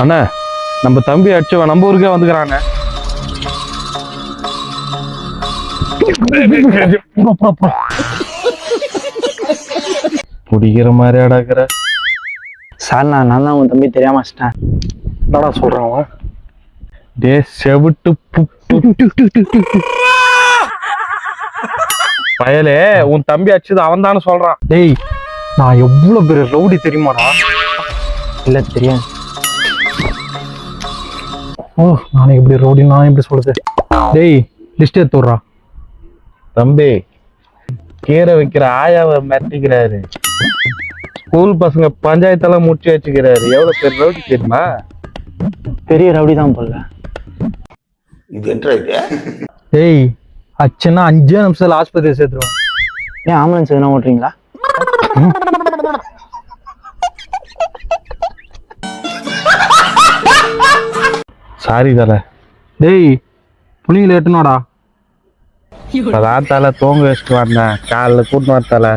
அண்ணா, நம்ம தம்பி அடிச்சவன் நம்ம ஊருக்கே வந்துக்கிறானே. குடிக்கிற மாதிரி அடக்குற. சார் நான் தான் உன் தம்பி தெரியாம வச்சிட்டேன். என்னடா சொல்றான் அவன்? டே செவிட்டு பயலே, உன் தம்பி அடிச்சது அவன் தானே சொல்றான். டேய், நான் எவ்வளவு பெரிய ரவுடி தெரியுமாடா? இல்ல தெரியும். ஓ, நான் எப்படி ரவுடி, நான் எப்படி சொல்றது? டேய், லிஸ்ட் எடுத்து விட்றா. தம்பி, கீரை வைக்கிற ஆயாவை மிரட்டிக்கிறாரு. ஸ்கூல் பசங்க பஞ்சாயத்தெல்லாம் முடிச்சு வச்சுக்கிறாரு. எவ்வளவு பேர் ரவுடி தெரியுமா? பெரிய ரவுடி தான் போல. டேய், அச்சனா 5 நிமிஷத்துல ஆஸ்பத்திரி சேர்த்துருவேன். ஏன் ஆம்புலன்ஸ் எதுனா ஓட்டுறீங்களா? சாரி தல. டேய், புளிங்களை எட்டணும்டா. அதான் தலை தூங்க வச்சுட்டு வந்தேன். காலைல கூட்டின்னு வர தலை.